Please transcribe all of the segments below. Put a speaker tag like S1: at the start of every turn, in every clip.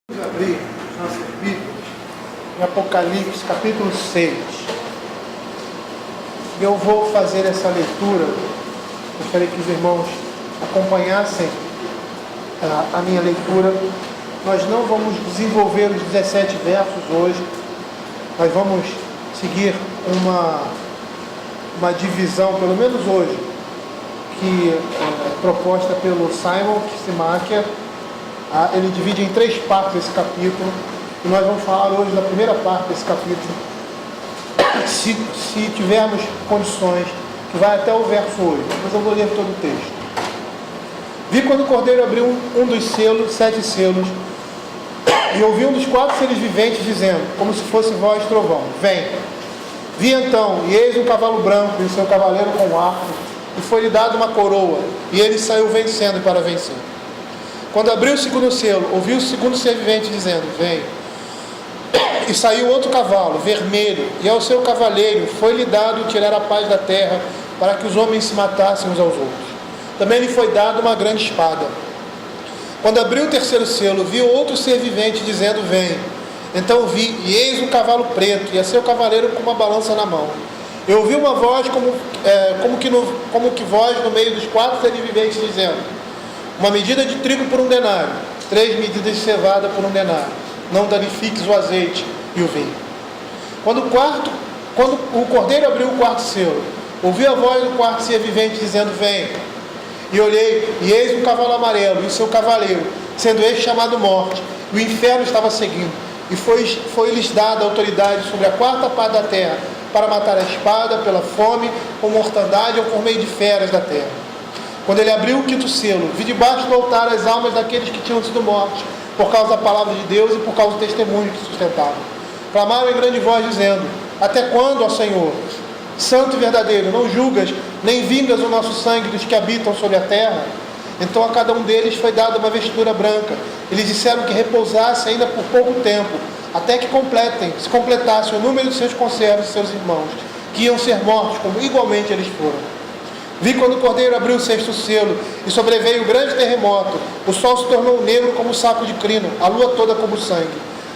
S1: Vamos abrir nossas Bíblias em Apocalipse, capítulo 6. Eu vou fazer essa leitura. Gostaria que os irmãos acompanhassem a minha leitura. Nós não vamos desenvolver os 17 versos hoje. Nós vamos seguir uma divisão, pelo menos hoje, que é proposta pelo Simon Kistemacher. Ele divide em 3 partes esse capítulo, e nós vamos falar hoje da primeira parte desse capítulo, se tivermos condições, que vai até o verso 8, mas eu vou ler todo o texto. Vi quando o Cordeiro abriu um dos selos, 7 selos, e ouvi um dos 4 seres viventes dizendo, como se fosse voz de trovão: vem. Vi então, e eis um cavalo branco, e o seu cavaleiro com um arco, e foi-lhe dado uma coroa, e ele saiu vencendo para vencer. Quando abriu o segundo selo, ouvi o segundo ser vivente dizendo: vem. E saiu outro cavalo, vermelho, e ao seu cavaleiro foi-lhe dado tirar a paz da terra, para que os homens se matassem uns aos outros. Também lhe foi dado uma grande espada. Quando abriu o terceiro selo, vi outro ser vivente dizendo: vem. Então vi, e eis um cavalo preto, e a seu cavaleiro com uma balança na mão. Eu ouvi uma voz como que voz no meio dos 4 seres viventes dizendo: uma medida de trigo por 1 denário, 3 medidas de cevada por 1 denário. Não danifiques o azeite e o vinho. Quando o Cordeiro abriu o 4º selo, ouvi a voz do 4º ser vivente dizendo: vem. E olhei, e eis um cavalo amarelo, e o seu cavaleiro, sendo este chamado Morte, e o inferno estava seguindo. E foi-lhes dada a autoridade sobre a 4ª parte da terra, para matar a espada, pela fome, com mortandade ou por meio de feras da terra. Quando ele abriu o 5º selo, vi debaixo do altar as almas daqueles que tinham sido mortos, por causa da palavra de Deus e por causa do testemunho que sustentavam. Clamaram em grande voz, dizendo: até quando, ó Senhor, santo e verdadeiro, não julgas, nem vingas o nosso sangue dos que habitam sobre a terra? Então a cada um deles foi dada uma vestura branca. Eles disseram que repousasse ainda por pouco tempo, até que se completasse o número de seus conservos e seus irmãos, que iam ser mortos, como igualmente eles foram. Vi quando o Cordeiro abriu o 6º selo, e sobreveio um grande terremoto. O sol se tornou negro como um saco de crino, a lua toda como sangue.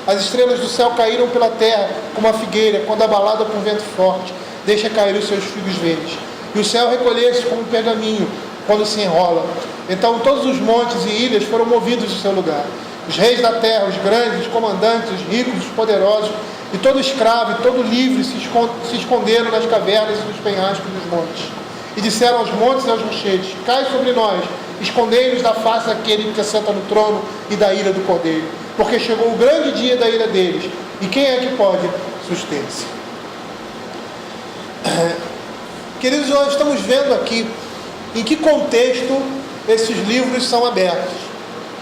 S1: As estrelas do céu caíram pela terra como a figueira, quando abalada por um vento forte, deixa cair os seus figos verdes. E o céu recolheu-se como um pergaminho, quando se enrola. Então todos os montes e ilhas foram movidos do seu lugar. Os reis da terra, os grandes, os comandantes, os ricos, os poderosos, e todo escravo e todo livre se esconderam nas cavernas e nos penhascos dos montes. E disseram aos montes e aos rochedos: cai sobre nós, escondei-nos da face daquele que assenta no trono e da ira do Cordeiro, porque chegou o grande dia da ira deles, e quem é que pode suster-se? Queridos, nós estamos vendo aqui em que contexto esses livros são abertos,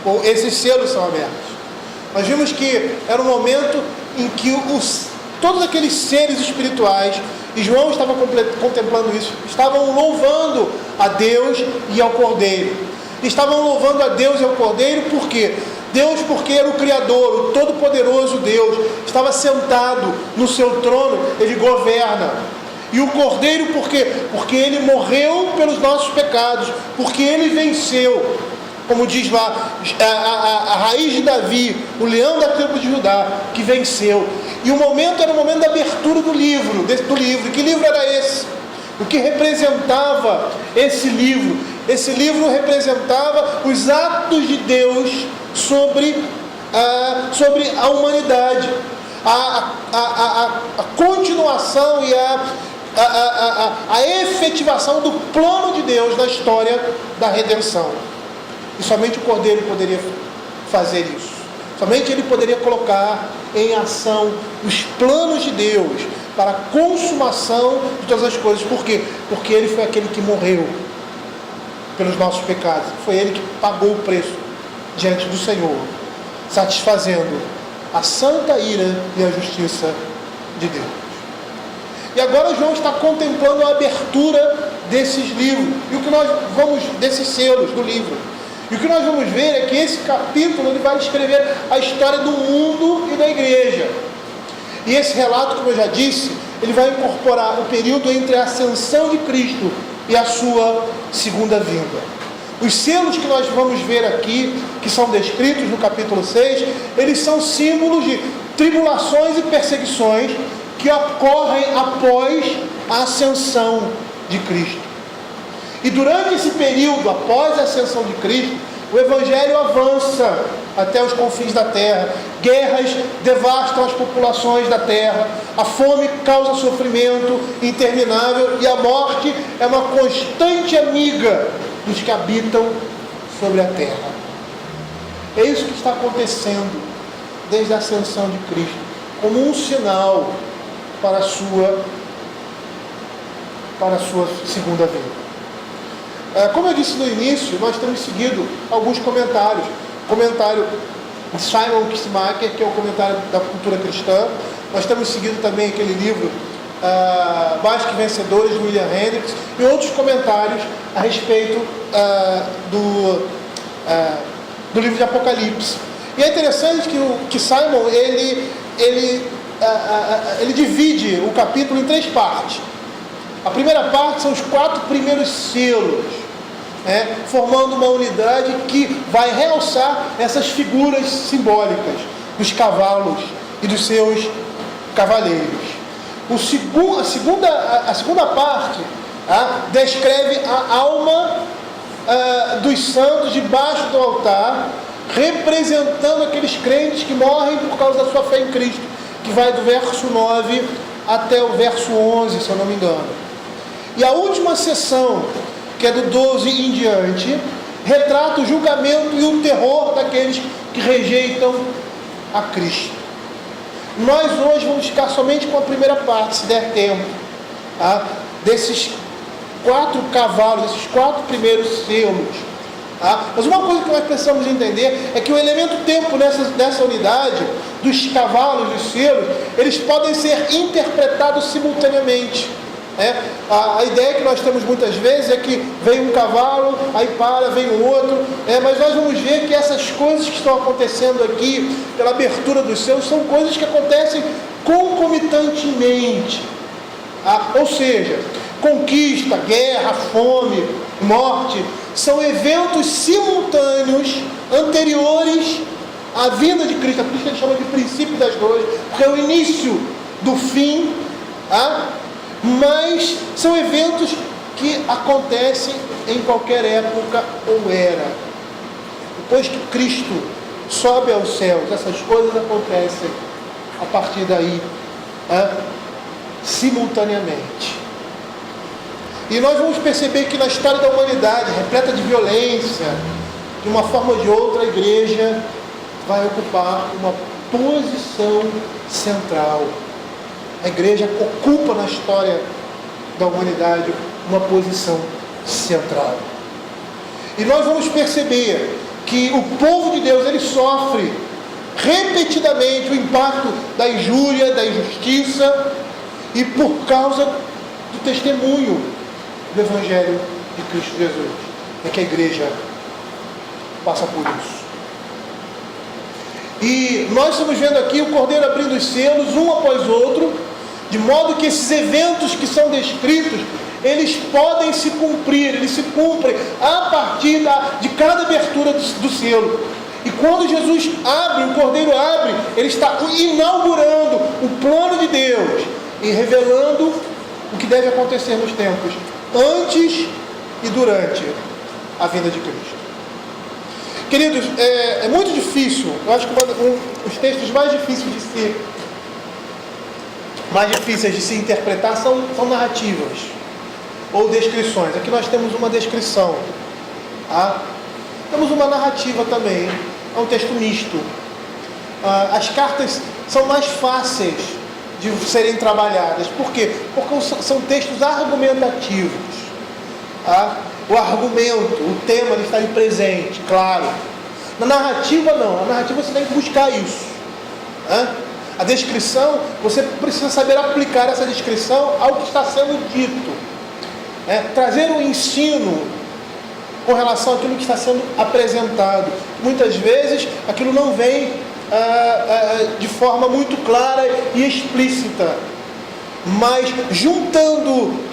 S1: ou esses selos são abertos. Nós vimos que era um momento em que todos aqueles seres espirituais, e João estava contemplando isso, estavam louvando a Deus e ao Cordeiro. Estavam louvando a Deus e ao Cordeiro por quê? Deus, porque era o Criador, o Todo-Poderoso Deus, estava sentado no seu trono, ele governa. E o Cordeiro por quê? Porque ele morreu pelos nossos pecados, porque ele venceu. Como diz lá, a raiz de Davi, o leão da tribo de Judá, que venceu. E o momento era o momento da abertura do livro. Que livro era esse? O que representava esse livro? Esse livro representava os atos de Deus sobre a humanidade. A continuação e a efetivação do plano de Deus na história da redenção. E somente o Cordeiro poderia fazer isso. Somente ele poderia colocar em ação os planos de Deus para a consumação de todas as coisas. Por quê? Porque ele foi aquele que morreu pelos nossos pecados. Foi ele que pagou o preço diante do Senhor, satisfazendo a santa ira e a justiça de Deus. E agora João está contemplando a abertura desses livros, e o que nós vamos, desses selos do livro. E o que nós vamos ver é que esse capítulo ele vai descrever a história do mundo e da igreja. E esse relato, como eu já disse, ele vai incorporar o período entre a ascensão de Cristo e a sua segunda vinda. Os selos que nós vamos ver aqui, que são descritos no capítulo 6, eles são símbolos de tribulações e perseguições que ocorrem após a ascensão de Cristo. E durante esse período, após a ascensão de Cristo, o Evangelho avança até os confins da terra. Guerras devastam as populações da terra. A fome causa sofrimento interminável. E a morte é uma constante amiga dos que habitam sobre a terra. É isso que está acontecendo desde a ascensão de Cristo, como um sinal para a sua segunda vinda. Como eu disse no início, nós temos seguido alguns comentários. Comentário de Simon Kistemaker, que é o comentário da cultura cristã. Nós temos seguido também aquele livro Mais que Vencedores, de William Hendricks, e outros comentários a respeito do livro de Apocalipse. E é interessante que Simon ele divide o capítulo em 3 partes. A primeira parte são os 4 primeiros selos, formando uma unidade que vai realçar essas figuras simbólicas dos cavalos e dos seus cavaleiros. A segunda parte descreve a alma dos santos debaixo do altar, representando aqueles crentes que morrem por causa da sua fé em Cristo, que vai do verso 9 até o verso 11, se eu não me engano. E a última sessão, que é do 12 em diante, retrata o julgamento e o terror daqueles que rejeitam a Cristo. Nós hoje vamos ficar somente com a primeira parte, se der tempo, desses 4 cavalos, esses 4 primeiros selos. Mas uma coisa que nós precisamos entender é que o elemento tempo nessa unidade, dos cavalos, dos selos, eles podem ser interpretados simultaneamente. A ideia que nós temos muitas vezes é que vem um cavalo, aí para, vem um outro, mas nós vamos ver que essas coisas que estão acontecendo aqui, pela abertura dos selos, são coisas que acontecem concomitantemente. Ou seja, conquista, guerra, fome, morte, são eventos simultâneos, anteriores à vinda de Cristo. Por isso que ele chama de princípio das dores, porque é o início do fim, mas são eventos que acontecem em qualquer época ou era. Depois que Cristo sobe aos céus, essas coisas acontecem a partir daí, simultaneamente. E nós vamos perceber que na história da humanidade, repleta de violência, de uma forma ou de outra, a igreja vai ocupar uma posição central. A igreja ocupa na história da humanidade uma posição central. E nós vamos perceber que o povo de Deus, ele sofre repetidamente o impacto da injúria, da injustiça, e por causa do testemunho do Evangelho de Cristo Jesus, é que a igreja passa por isso. E nós estamos vendo aqui o Cordeiro abrindo os selos, um após outro, de modo que esses eventos que são descritos, eles podem se cumprir, eles se cumprem a partir de cada abertura do selo. E quando Jesus abre, o Cordeiro abre, ele está inaugurando o plano de Deus e revelando o que deve acontecer nos tempos antes e durante a vinda de Cristo. Queridos, é muito difícil, eu acho que os textos mais difíceis de se interpretar são narrativas ou descrições. Aqui nós temos uma descrição, temos uma narrativa também, é um texto misto. As cartas são mais fáceis de serem trabalhadas. Por quê? Porque são textos argumentativos. O argumento, o tema, ele está ali presente, claro. Na narrativa não, na narrativa você tem que buscar isso. A descrição, você precisa saber aplicar essa descrição ao que está sendo dito. Trazer um ensino com relação àquilo que está sendo apresentado. Muitas vezes aquilo não vem de forma muito clara e explícita, mas juntando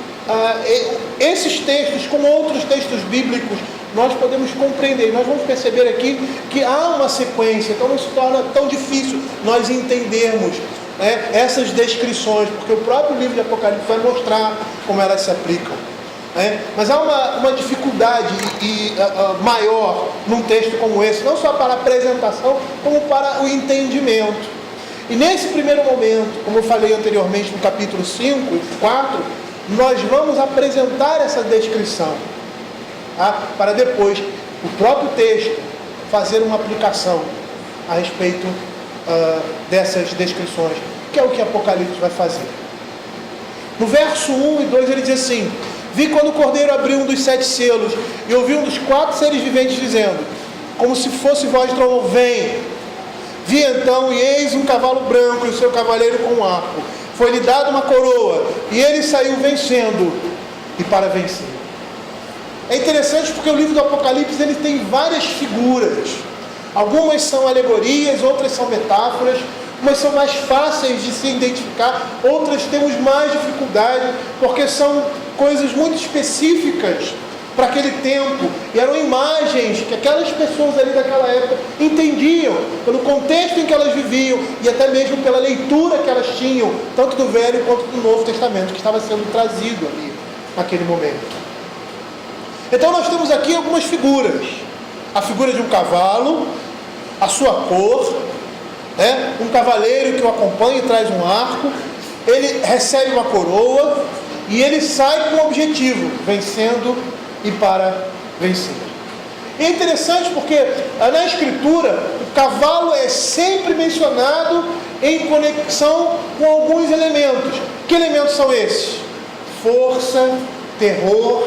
S1: esses textos com outros textos bíblicos nós podemos compreender. Nós vamos perceber aqui que há uma sequência, então não se torna tão difícil nós entendermos essas descrições, porque o próprio livro de Apocalipse vai mostrar como elas se aplicam. Mas há uma dificuldade maior num texto como esse, não só para a apresentação, como para o entendimento. E nesse primeiro momento, como eu falei anteriormente no capítulo 5 e 4, nós vamos apresentar essa descrição, para depois o próprio texto fazer uma aplicação a respeito dessas descrições, que é o que Apocalipse vai fazer. No verso 1 e 2 ele diz assim: vi quando o Cordeiro abriu um dos 7 selos, e ouvi um dos 4 seres viventes dizendo, como se fosse voz de trovão, vem. Vi então, e eis um cavalo branco, e o seu cavaleiro com um arco. Foi-lhe dada uma coroa, e ele saiu vencendo, e para vencer. É interessante porque o livro do Apocalipse ele tem várias figuras. Algumas são alegorias, outras são metáforas, umas são mais fáceis de se identificar, outras temos mais dificuldade, porque são coisas muito específicas para aquele tempo, e eram imagens que aquelas pessoas ali daquela época entendiam, pelo contexto em que elas viviam, e até mesmo pela leitura que elas tinham, tanto do Velho quanto do Novo Testamento, que estava sendo trazido ali, naquele momento. Então nós temos aqui algumas figuras. A figura de um cavalo, a sua cor, um cavaleiro que o acompanha e traz um arco, ele recebe uma coroa, e ele sai com um objetivo, vencendo e para vencer. É interessante porque na Escritura o cavalo é sempre mencionado em conexão com alguns elementos. Que elementos são esses? Força, terror,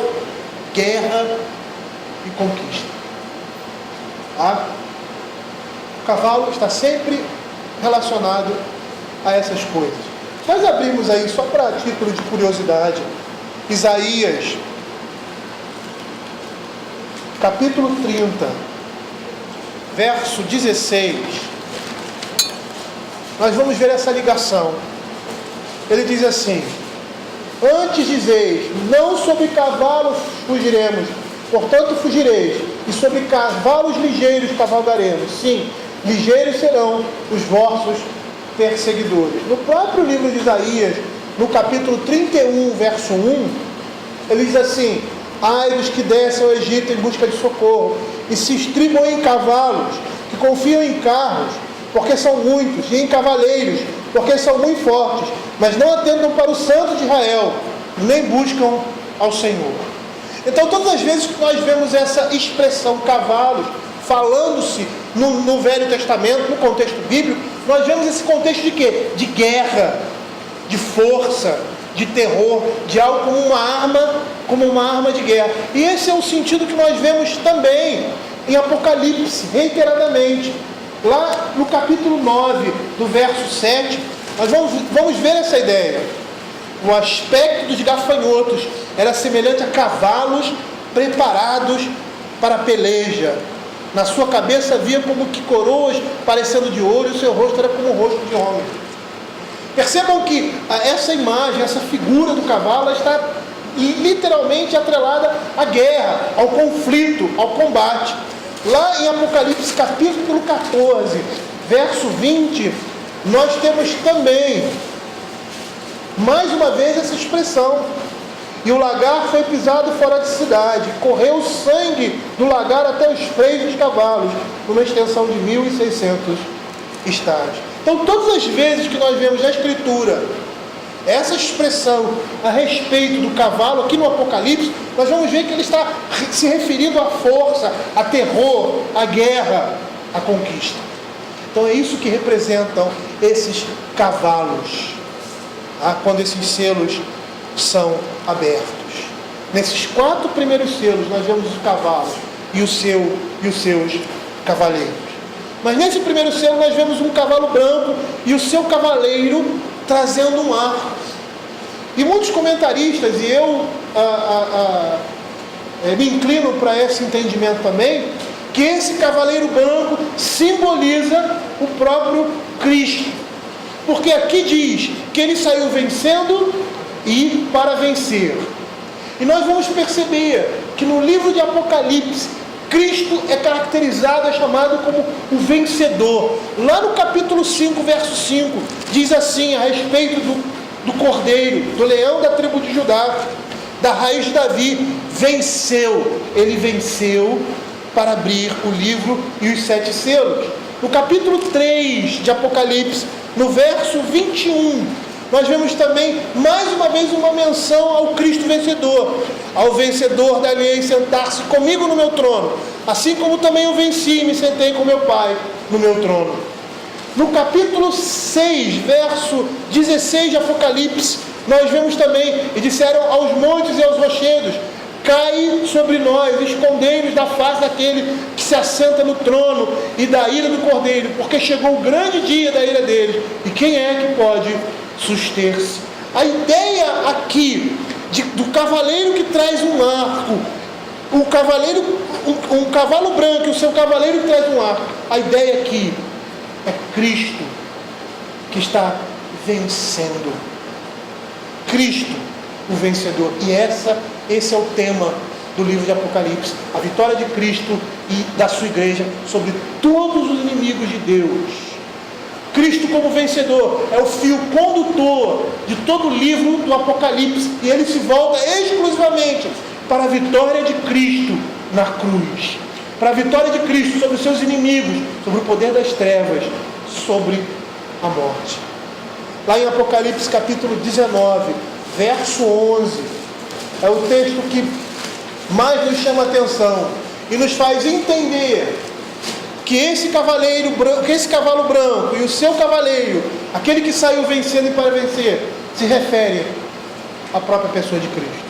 S1: guerra e conquista. O cavalo está sempre relacionado a essas coisas. Nós abrimos aí, só para título de curiosidade, Isaías capítulo 30, verso 16. Nós vamos ver essa ligação. Ele diz assim: antes dizeis, não sobre cavalos fugiremos, portanto fugireis, e sobre cavalos ligeiros cavalgaremos. Sim, ligeiros serão os vossos perseguidores. No próprio livro de Isaías, no capítulo 31, verso 1, ele diz assim: ai dos que descem ao Egito em busca de socorro, e se estribam em cavalos, que confiam em carros, porque são muitos, e em cavaleiros, porque são muito fortes, mas não atentam para o Santo de Israel, nem buscam ao Senhor. Então, todas as vezes que nós vemos essa expressão cavalos, falando-se no Velho Testamento, no contexto bíblico, nós vemos esse contexto de quê? De guerra, de força, de terror, de algo como uma arma de guerra. E esse é o sentido que nós vemos também em Apocalipse, reiteradamente. Lá no capítulo 9, do verso 7, nós vamos ver essa ideia. O aspecto dos gafanhotos era semelhante a cavalos preparados para a peleja. Na sua cabeça havia como que coroas parecendo de ouro, e o seu rosto era como o rosto de homem. Percebam que essa imagem, essa figura do cavalo, está literalmente atrelada à guerra, ao conflito, ao combate. Lá em Apocalipse capítulo 14, verso 20, nós temos também, mais uma vez, essa expressão: e o lagar foi pisado fora de cidade, correu o sangue do lagar até os freios dos cavalos, numa extensão de 1.600 estádios. Então, todas as vezes que nós vemos na Escritura essa expressão a respeito do cavalo, aqui no Apocalipse, nós vamos ver que ele está se referindo à força, a terror, à guerra, à conquista. Então é isso que representam esses cavalos, quando esses selos são abertos. Nesses 4 primeiros selos nós vemos os cavalos e os seus cavaleiros. Mas nesse primeiro selo nós vemos um cavalo branco e o seu cavaleiro trazendo um arco. E muitos comentaristas, e eu me inclino para esse entendimento também, que esse cavaleiro branco simboliza o próprio Cristo. Porque aqui diz que ele saiu vencendo e para vencer. E nós vamos perceber que no livro de Apocalipse, Cristo é caracterizado, é chamado como o vencedor. Lá no capítulo 5, verso 5, diz assim a respeito do Cordeiro, do leão da tribo de Judá, da raiz de Davi, venceu. Ele venceu para abrir o livro e os 7 selos. No capítulo 3 de Apocalipse, no verso 21, nós vemos também, mais uma vez, uma menção ao Cristo vencedor. Ao vencedor darei sentar-se comigo no meu trono, assim como também eu venci e me sentei com meu Pai no meu trono. No capítulo 6, verso 16 de Apocalipse, nós vemos também, e disseram aos montes e aos rochedos, cai sobre nós, escondei-nos da face daquele que se assenta no trono e da ira do Cordeiro, porque chegou o grande dia da ira deles, e quem é que pode suster-se? A ideia aqui do cavaleiro que traz um arco, um cavalo branco e o seu cavaleiro que traz um arco, a ideia aqui é Cristo que está vencendo. Cristo, o vencedor. E esse é o tema do livro de Apocalipse, a vitória de Cristo e da sua igreja sobre todos os inimigos de Deus. Cristo como vencedor é o fio condutor de todo o livro do Apocalipse, e ele se volta exclusivamente para a vitória de Cristo na cruz, para a vitória de Cristo sobre os seus inimigos, sobre o poder das trevas, sobre a morte. Lá em Apocalipse capítulo 19, verso 11, é o texto que mais nos chama a atenção e nos faz entender que esse cavalo branco e o seu cavaleiro, aquele que saiu vencendo e para vencer, se refere à própria pessoa de Cristo.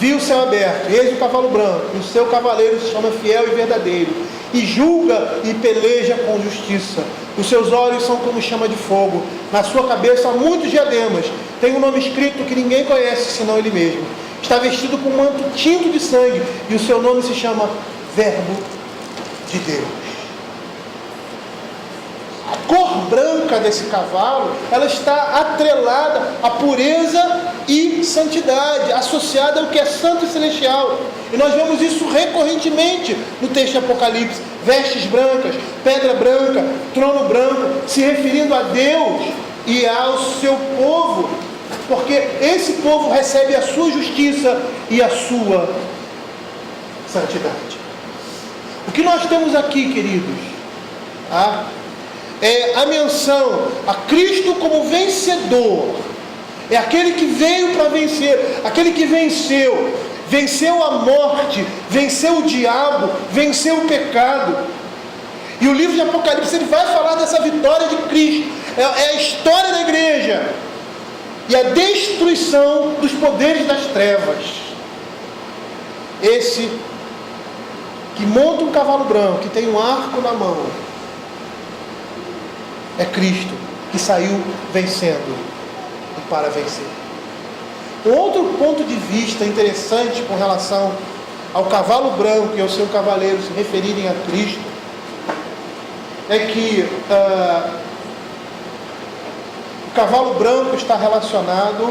S1: Viu o céu aberto, eis o cavalo branco, e o seu cavaleiro se chama Fiel e Verdadeiro, e julga e peleja com justiça. Os seus olhos são como chama de fogo, na sua cabeça há muitos diademas, tem um nome escrito que ninguém conhece senão ele mesmo. Está vestido com um manto tinto de sangue, e o seu nome se chama Verbo de Deus. A cor branca desse cavalo, ela está atrelada à pureza e santidade, associada ao que é santo e celestial. E nós vemos isso recorrentemente no texto de Apocalipse. Vestes brancas, pedra branca, trono branco, se referindo a Deus e ao seu povo, porque esse povo recebe a sua justiça e a sua santidade. O que nós temos aqui, queridos, é a menção a Cristo como vencedor. É aquele que veio para vencer, aquele que venceu a morte, venceu o diabo, venceu o pecado. E o livro de Apocalipse ele vai falar dessa vitória de Cristo. É a história da igreja e a destruição dos poderes das trevas. Esse que monta um cavalo branco, que tem um arco na mão, é Cristo que saiu vencendo e para vencer. Um outro ponto de vista interessante com relação ao cavalo branco e ao seu cavaleiro se referirem a Cristo é que o cavalo branco está relacionado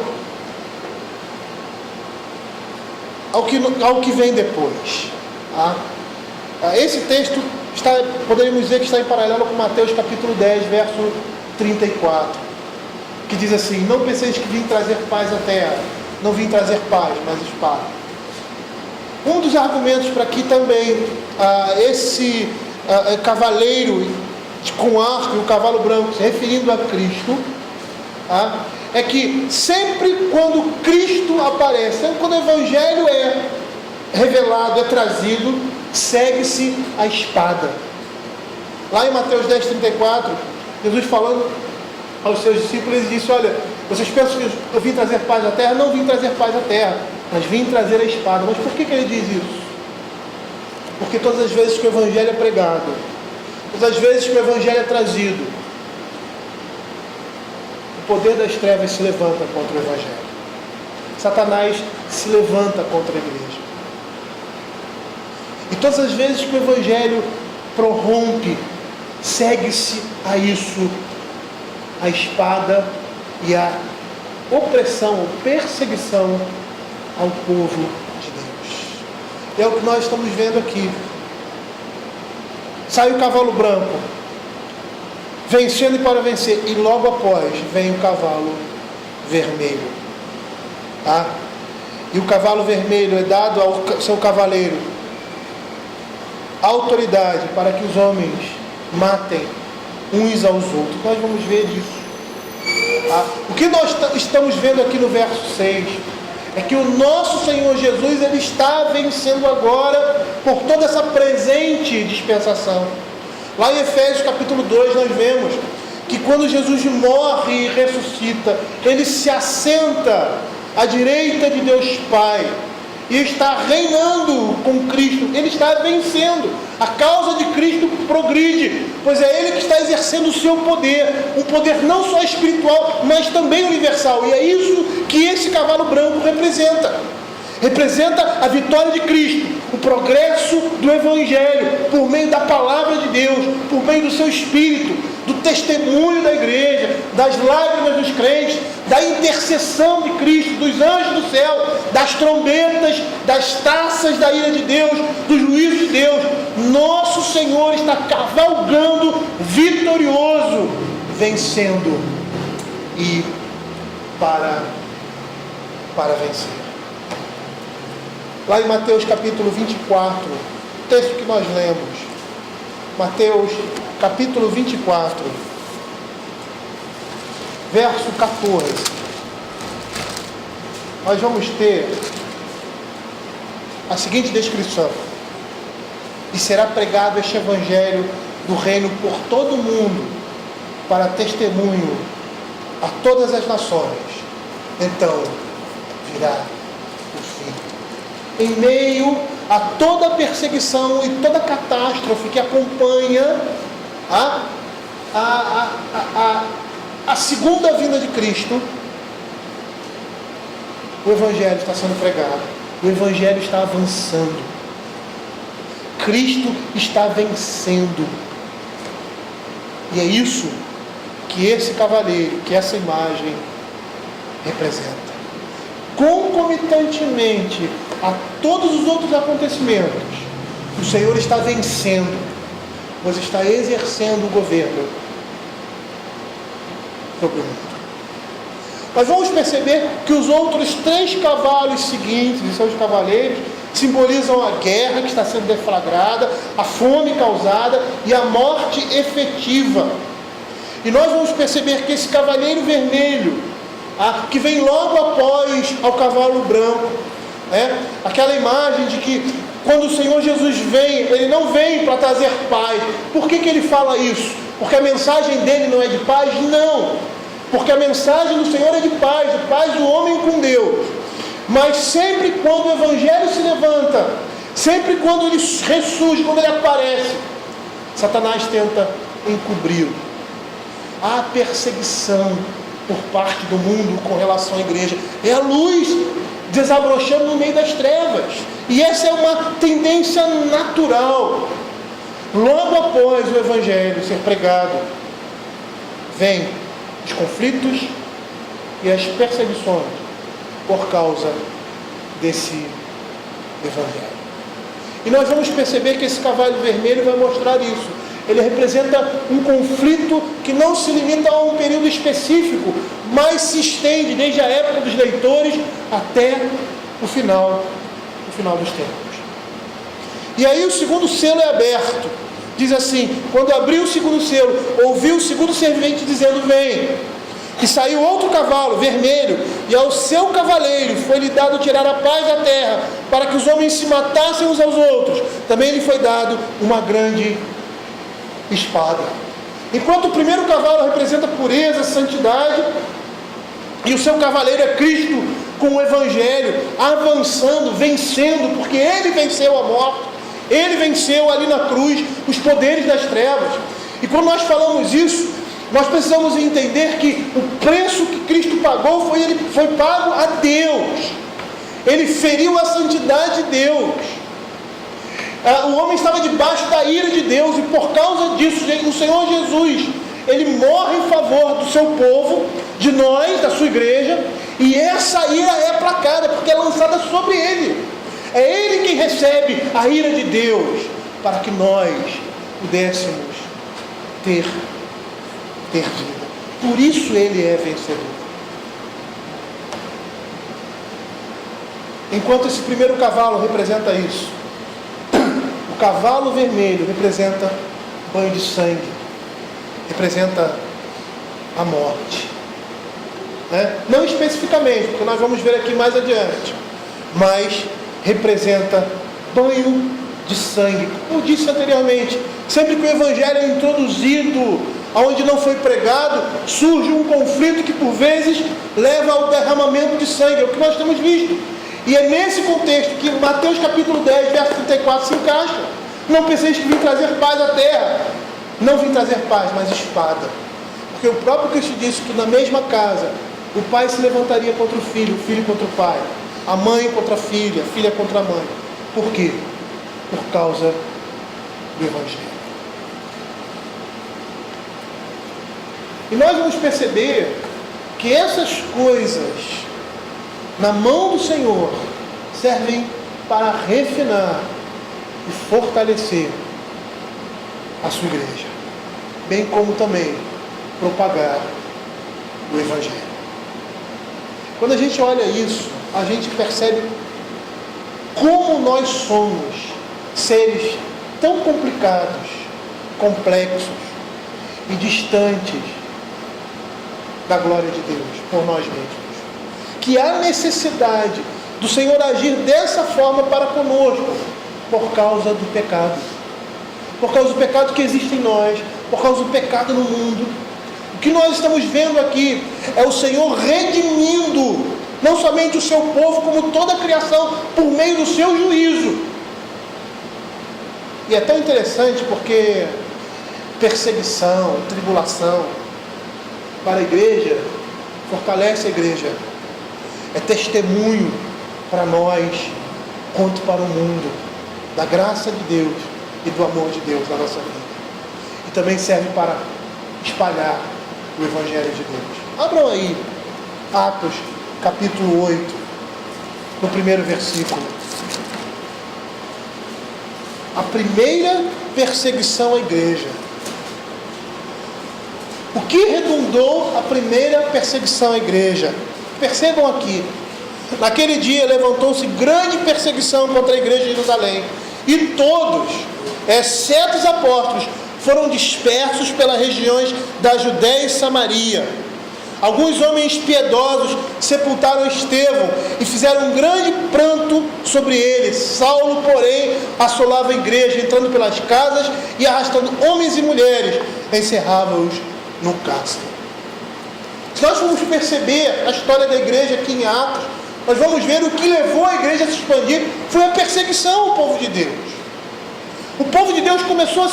S1: ao que vem depois. Esse texto poderíamos dizer que está em paralelo com Mateus capítulo 10, verso 34, que diz assim: não penseis que vim trazer paz à terra, não vim trazer paz, mas espada. Um dos argumentos para que também esse cavaleiro com arco e o cavalo branco se referindo a Cristo, é que sempre quando Cristo aparece, sempre quando o Evangelho é revelado, é trazido, segue-se a espada. Lá em Mateus 10, 34, Jesus falando aos seus discípulos, ele disse: olha, vocês pensam que eu vim trazer paz à terra? Não vim trazer paz à terra, mas vim trazer a espada. Mas por que ele diz isso? Porque todas as vezes que o Evangelho é pregado, todas as vezes que o Evangelho é trazido, o poder das trevas se levanta contra o Evangelho. Satanás se levanta contra a igreja. E todas as vezes que o Evangelho prorrompe, segue-se a isso a espada e a opressão, a perseguição ao povo de Deus. É o que nós estamos vendo aqui. sai o cavalo branco, vencendo e para vencer, e logo após vem o cavalo vermelho. Tá? E o cavalo vermelho é dado ao seu cavaleiro a autoridade para que os homens matem uns aos outros. Nós vamos ver isso. Tá? O que nós estamos vendo aqui no verso 6 é que o nosso Senhor Jesus, ele está vencendo agora por toda essa presente dispensação. Lá em Efésios capítulo 2 nós vemos que quando Jesus morre e ressuscita, ele se assenta à direita de Deus Pai e está reinando com Cristo. Ele está vencendo. A causa de Cristo progride, pois é Ele que está exercendo o seu poder, um poder não só espiritual, mas também universal. E é isso que esse cavalo branco representa. Representa a vitória de Cristo, o progresso do Evangelho, por meio da palavra de Deus, por meio do seu Espírito, do testemunho da igreja, das lágrimas dos crentes, da intercessão de Cristo, dos anjos do céu, das trombetas, das taças da ira de Deus, do juízo de Deus. Nosso Senhor está cavalgando vitorioso, vencendo e para vencer. Lá em Mateus capítulo 24, o texto que nós lemos, Mateus capítulo 24, verso 14, nós vamos ter a seguinte descrição: e será pregado este evangelho do reino por todo o mundo, para testemunho a todas as nações, então virá o fim. Em meio a toda a perseguição e toda a catástrofe que acompanha a segunda vinda de Cristo, o Evangelho está sendo pregado, o Evangelho está avançando, Cristo está vencendo, e é isso que esse cavaleiro, que essa imagem representa. Concomitantemente a todos os outros acontecimentos, o Senhor está vencendo, pois está exercendo o governo sobre o mundo. Nós vamos perceber que os outros 3 cavalos seguintes e seus cavaleiros simbolizam a guerra que está sendo deflagrada, a fome causada e a morte efetiva. E nós vamos perceber que esse cavaleiro vermelho, que vem logo após ao cavalo branco, aquela imagem de que quando o Senhor Jesus vem, Ele não vem para trazer paz. Por que Ele fala isso? Porque a mensagem dele não é de paz? Não, porque a mensagem do Senhor é de paz do homem com Deus. Mas sempre quando o Evangelho se levanta, sempre quando ele ressurge, quando ele aparece, Satanás tenta encobri-lo. Há perseguição por parte do mundo com relação à igreja. É a luz desabrochando no meio das trevas. E essa é uma tendência natural. Logo após o Evangelho ser pregado, vem os conflitos e as perseguições por causa desse Evangelho. E nós vamos perceber que esse cavalo vermelho vai mostrar isso. Ele representa um conflito que não se limita a um período específico, mas se estende desde a época dos leitores até o final dos tempos. E aí o segundo selo é aberto. Diz assim: quando abriu o segundo selo, ouviu o segundo servente dizendo: vem. E saiu outro cavalo vermelho, e ao seu cavaleiro foi-lhe dado tirar a paz da terra, para que os homens se matassem uns aos outros. Também lhe foi dado uma grande espada. Enquanto o primeiro cavalo representa pureza, santidade, e o seu cavaleiro é Cristo com o Evangelho, avançando, vencendo, porque Ele venceu a morte, Ele venceu ali na cruz os poderes das trevas. E quando nós falamos isso, nós precisamos entender que o preço que Cristo pagou foi pago a Deus. Ele feriu a santidade de Deus. O homem estava debaixo da ira de Deus, e por causa disso, o Senhor Jesus, Ele morre em favor do seu povo, de nós, da sua igreja, e essa ira é aplacada, porque é lançada sobre Ele. É Ele quem recebe a ira de Deus, para que nós pudéssemos ter vida. Por isso ele é vencedor. Enquanto esse primeiro cavalo representa isso, o cavalo vermelho representa banho de sangue, representa a morte. Não especificamente, porque nós vamos ver aqui mais adiante, mas representa banho de sangue. Como eu disse anteriormente, sempre que o Evangelho é introduzido onde não foi pregado, surge um conflito que por vezes leva ao derramamento de sangue. É o que nós temos visto. E é nesse contexto que Mateus capítulo 10, verso 34 se encaixa. Não penseis que vim trazer paz à terra. Não vim trazer paz, mas espada. Porque o próprio Cristo disse que na mesma casa o pai se levantaria contra o filho contra o pai, a mãe contra a filha contra a mãe. Por quê? Por causa do Evangelho. E nós vamos perceber que essas coisas na mão do Senhor servem para refinar e fortalecer a sua igreja, bem como também propagar o Evangelho. Quando a gente olha isso, a gente percebe como nós somos seres tão complicados, complexos e distantes da glória de Deus por nós mesmos, que há necessidade do Senhor agir dessa forma para conosco, por causa do pecado, por causa do pecado que existe em nós, por causa do pecado no mundo. O que nós estamos vendo aqui é o Senhor redimindo não somente o seu povo, como toda a criação, por meio do seu juízo. E é tão interessante porque perseguição, tribulação para a igreja fortalece a igreja, é testemunho para nós quanto para o mundo da graça de Deus e do amor de Deus na nossa vida, e também serve para espalhar o Evangelho de Deus. Abram aí Atos capítulo 8, no primeiro versículo. A primeira perseguição à igreja. O que redundou a primeira perseguição à igreja? Percebam aqui. Naquele dia levantou-se grande perseguição contra a igreja de Jerusalém, e todos, exceto os apóstolos, foram dispersos pelas regiões da Judéia e Samaria. Alguns homens piedosos sepultaram Estevão e fizeram um grande pranto sobre ele. Saulo, porém, assolava a igreja, entrando pelas casas e arrastando homens e mulheres, encerrava-os no cárcere. Se nós formos perceber a história da igreja aqui em Atos, nós vamos ver o que levou a igreja a se expandir foi a perseguição ao povo de Deus. O povo de Deus começou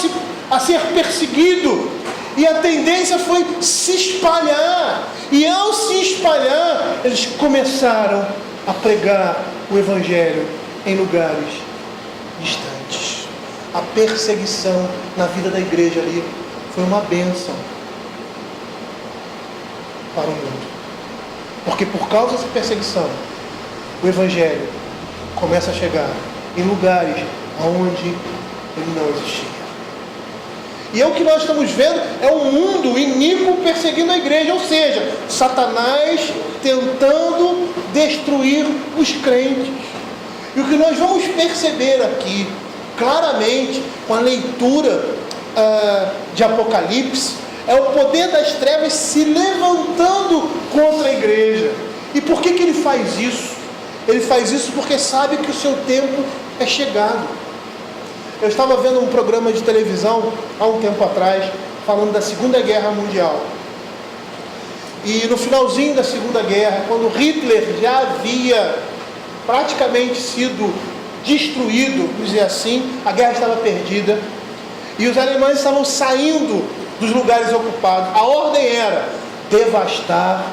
S1: a ser perseguido, e a tendência foi se espalhar. E ao se espalhar, eles começaram a pregar o Evangelho em lugares distantes. A perseguição na vida da igreja ali foi uma bênção para o mundo. Porque por causa dessa perseguição, o Evangelho começa a chegar em lugares onde ele não existia. E é o que nós estamos vendo, é um mundo iníquo perseguindo a igreja, ou seja, Satanás tentando destruir os crentes. E o que nós vamos perceber aqui, claramente, com a leitura de Apocalipse, é o poder das trevas se levantando contra a igreja. E por que ele faz isso? Ele faz isso porque sabe que o seu tempo é chegado. Eu estava vendo um programa de televisão há um tempo atrás, falando da Segunda Guerra Mundial. E no finalzinho da Segunda Guerra, quando Hitler já havia praticamente sido destruído, vamos dizer assim, a guerra estava perdida, e os alemães estavam saindo dos lugares ocupados. A ordem era devastar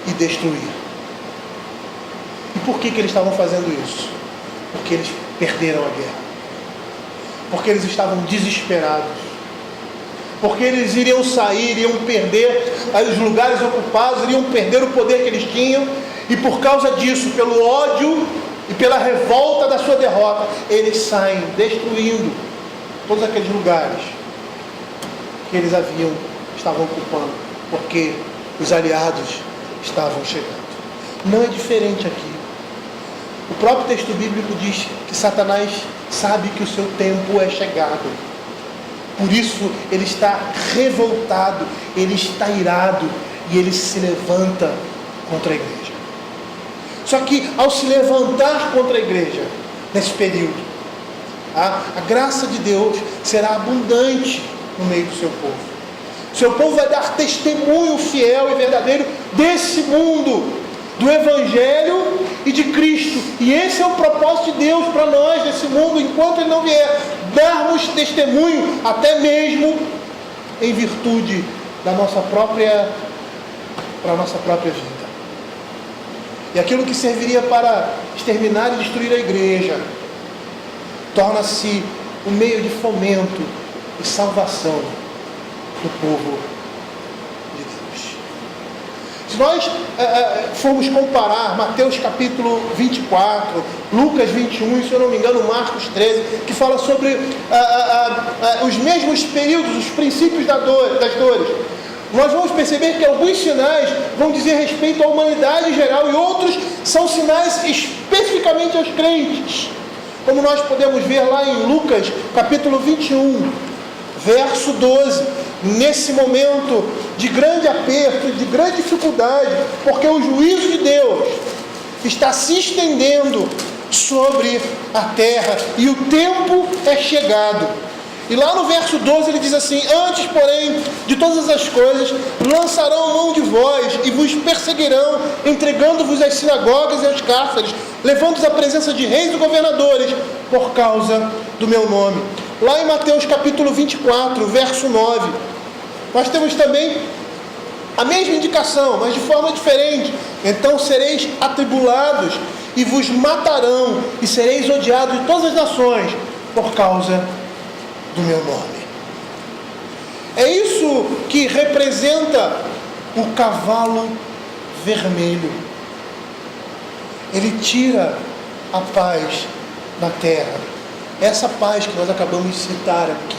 S1: e destruir. E por que eles estavam fazendo isso? Porque eles perderam a guerra. Porque eles estavam desesperados, porque eles iriam sair, iriam perder os lugares ocupados, iriam perder o poder que eles tinham, e por causa disso, pelo ódio e pela revolta da sua derrota, eles saem destruindo todos aqueles lugares que eles estavam ocupando, porque os aliados estavam chegando. Não é diferente aqui. O próprio texto bíblico diz que Satanás sabe que o seu tempo é chegado. Por isso ele está revoltado, ele está irado e ele se levanta contra a igreja. Só que ao se levantar contra a igreja, nesse período, a graça de Deus será abundante no meio do seu povo. Seu povo vai dar testemunho fiel e verdadeiro desse mundo, do Evangelho e de Cristo. E esse é o propósito de Deus para nós nesse mundo, enquanto Ele não vier, darmos testemunho, até mesmo em virtude da nossa própria vida. E aquilo que serviria para exterminar e destruir a igreja torna-se um meio de fomento e salvação do povo de Deus. Se nós formos comparar Mateus capítulo 24, Lucas 21, se eu não me engano Marcos 13, que fala sobre os mesmos períodos, os princípios das dores, nós vamos perceber que alguns sinais vão dizer respeito à humanidade em geral e outros são sinais especificamente aos crentes. Como nós podemos ver lá em Lucas capítulo 21, verso 12, nesse momento de grande aperto, de grande dificuldade, porque o juízo de Deus está se estendendo sobre a terra e o tempo é chegado. E lá no verso 12 ele diz assim: antes, porém, de todas as coisas, lançarão mão de vós e vos perseguirão, entregando-vos às sinagogas e aos cárceres, levando-os à presença de reis e governadores, por causa do meu nome. Lá em Mateus capítulo 24, verso 9, nós temos também a mesma indicação, mas de forma diferente. Então sereis atribulados e vos matarão, e sereis odiados de todas as nações, por causa do meu nome. É isso que representa o cavalo vermelho. Ele tira a paz da terra. Essa paz que nós acabamos de citar aqui.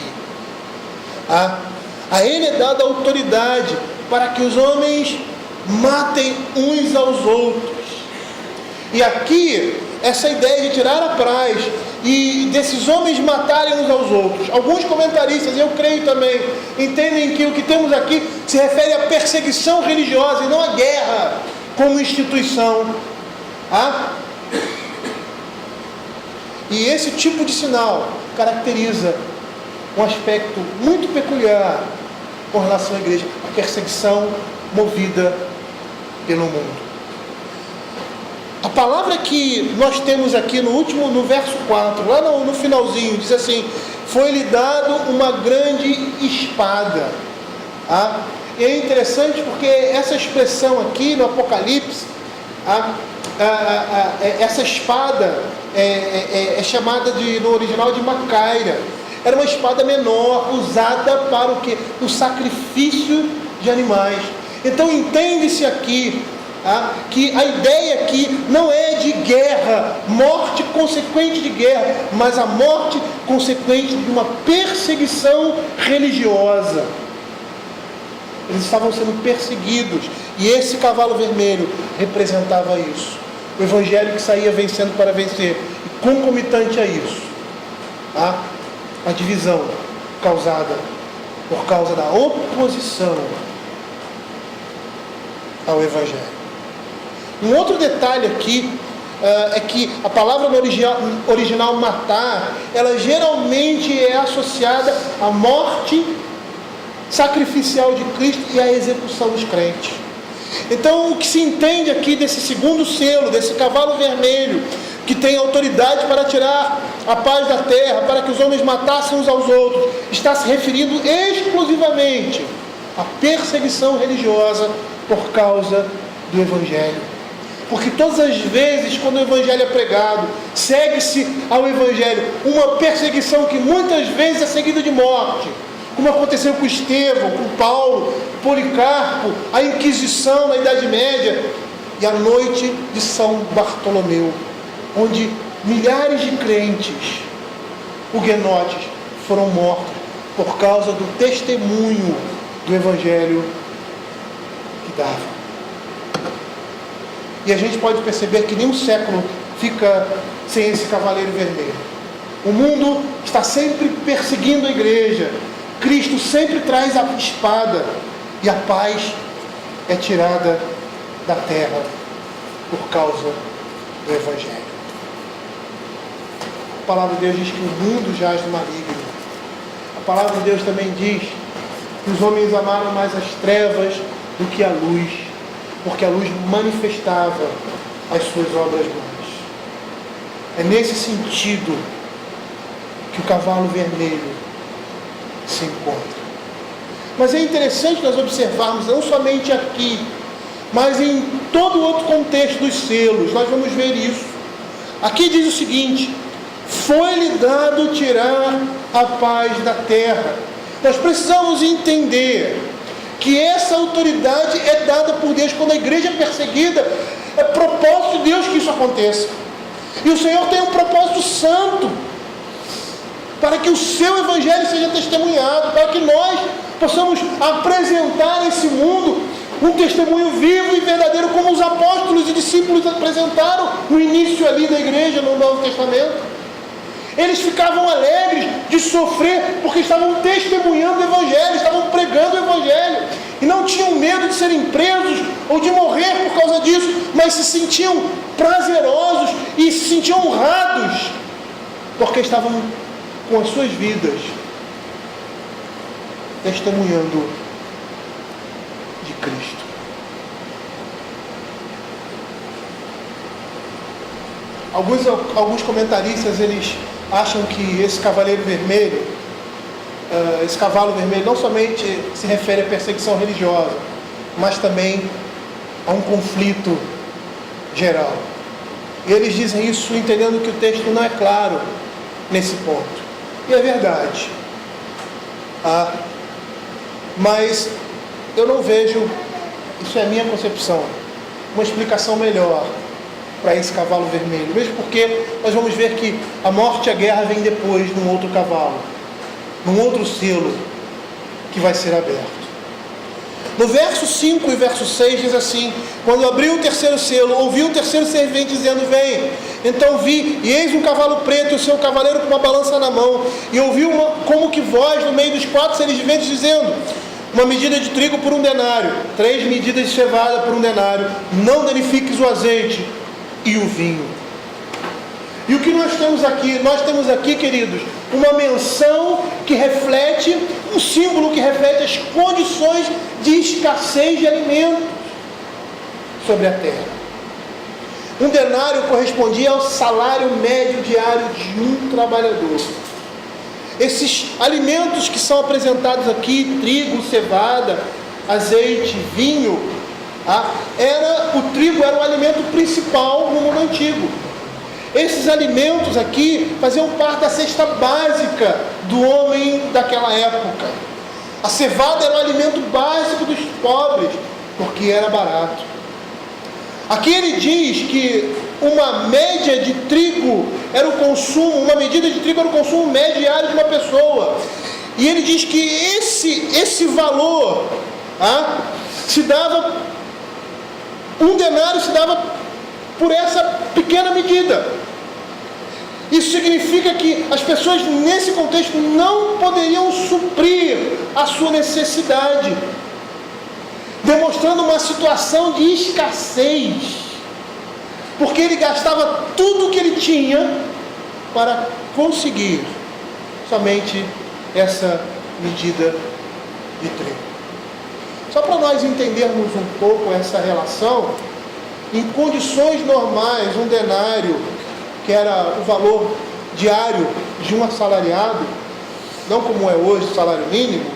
S1: A ele é dada autoridade para que os homens matem uns aos outros. E aqui, essa ideia de tirar a paz e desses homens matarem uns aos outros. Alguns comentaristas, eu creio também, entendem que o que temos aqui se refere à perseguição religiosa e não à guerra como instituição. E esse tipo de sinal caracteriza um aspecto muito peculiar com relação à igreja, a perseguição movida pelo mundo. A palavra que nós temos aqui no verso 4, lá no finalzinho, diz assim: foi-lhe dado uma grande espada. E é interessante porque essa expressão aqui no Apocalipse, essa espada é chamada no original de macaira. Era uma espada menor, usada para o quê? O sacrifício de animais. Então entende-se aqui que a ideia aqui não é de guerra, morte consequente de guerra, mas a morte consequente de uma perseguição religiosa. Eles estavam sendo perseguidos, e esse cavalo vermelho representava isso. O evangelho que saía vencendo para vencer, e concomitante a isso, a divisão causada por causa da oposição ao evangelho. Um outro detalhe aqui é que a palavra no original matar, ela geralmente é associada à morte sacrificial de Cristo e à execução dos crentes. Então o que se entende aqui desse segundo selo, desse cavalo vermelho, que tem autoridade para tirar a paz da terra, para que os homens matassem uns aos outros, está se referindo exclusivamente à perseguição religiosa por causa do evangelho. Porque todas as vezes quando o evangelho é pregado, segue-se ao evangelho uma perseguição que muitas vezes é seguida de morte, como aconteceu com Estevão, com Paulo, Policarpo, a Inquisição na Idade Média e a noite de São Bartolomeu, onde milhares de crentes huguenotes foram mortos por causa do testemunho do Evangelho que dava. E a gente pode perceber que nenhum século fica sem esse cavaleiro vermelho. O mundo está sempre perseguindo a igreja. Cristo sempre traz a espada e a paz é tirada da terra por causa do Evangelho. A palavra de Deus diz que o mundo jaz do maligno. A palavra de Deus também diz que os homens amaram mais as trevas do que a luz, porque a luz manifestava as suas obras boas. É nesse sentido que o cavalo vermelho se encontra. Mas é interessante nós observarmos, não somente aqui, mas em todo o outro contexto dos selos, nós vamos ver isso. Aqui diz o seguinte: foi-lhe dado tirar a paz da terra. Nós precisamos entender que essa autoridade é dada por Deus. Quando a igreja é perseguida, é propósito de Deus que isso aconteça. E o Senhor tem um propósito santo para que o seu Evangelho seja testemunhado, para que nós possamos apresentar a esse mundo um testemunho vivo e verdadeiro, como os apóstolos e discípulos apresentaram no início ali da igreja, no Novo Testamento. Eles ficavam alegres de sofrer porque estavam testemunhando o Evangelho, estavam pregando o Evangelho, e não tinham medo de serem presos ou de morrer por causa disso, mas se sentiam prazerosos e se sentiam honrados porque estavam com as suas vidas testemunhando de Cristo. Alguns comentaristas, eles acham que esse cavaleiro vermelho, esse cavalo vermelho não somente se refere à perseguição religiosa, mas também a um conflito geral. E eles dizem isso entendendo que o texto não é claro nesse ponto. E é verdade. Mas eu não vejo, isso é a minha concepção, uma explicação melhor para esse cavalo vermelho, mesmo porque nós vamos ver que a morte e a guerra vem depois, num outro cavalo, num outro selo que vai ser aberto. No verso 5 e verso 6 diz assim: quando abriu o terceiro selo, ouvi o terceiro servente dizendo: vem. Então vi, e eis um cavalo preto, e o seu cavaleiro com uma balança na mão, e ouvi como que voz no meio dos quatro seres viventes dizendo: uma medida de trigo por 1 denário, 3 medidas de cevada por 1 denário, não danifiques o azeite e o vinho. E o que nós temos aqui? Nós temos aqui, queridos, uma menção que reflete, um símbolo que reflete as condições de escassez de alimentos sobre a terra. 1 denário correspondia ao salário médio diário de um trabalhador. Esses alimentos que são apresentados aqui, trigo, cevada, azeite, vinho, o trigo era o alimento principal no mundo antigo. Esses alimentos aqui faziam parte da cesta básica do homem daquela época. A cevada era o alimento básico dos pobres, porque era barato. Aqui ele diz que uma média de trigo era o consumo, uma medida de trigo era o consumo médio diário de uma pessoa. E ele diz que esse valor se dava, 1 denário se dava por essa pequena medida. Isso significa que as pessoas nesse contexto não poderiam suprir a sua necessidade, demonstrando uma situação de escassez, porque ele gastava tudo o que ele tinha para conseguir somente essa medida de trigo. Só para nós entendermos um pouco essa relação, em condições normais, 1 denário, que era o valor diário de um assalariado, não como é hoje o salário mínimo,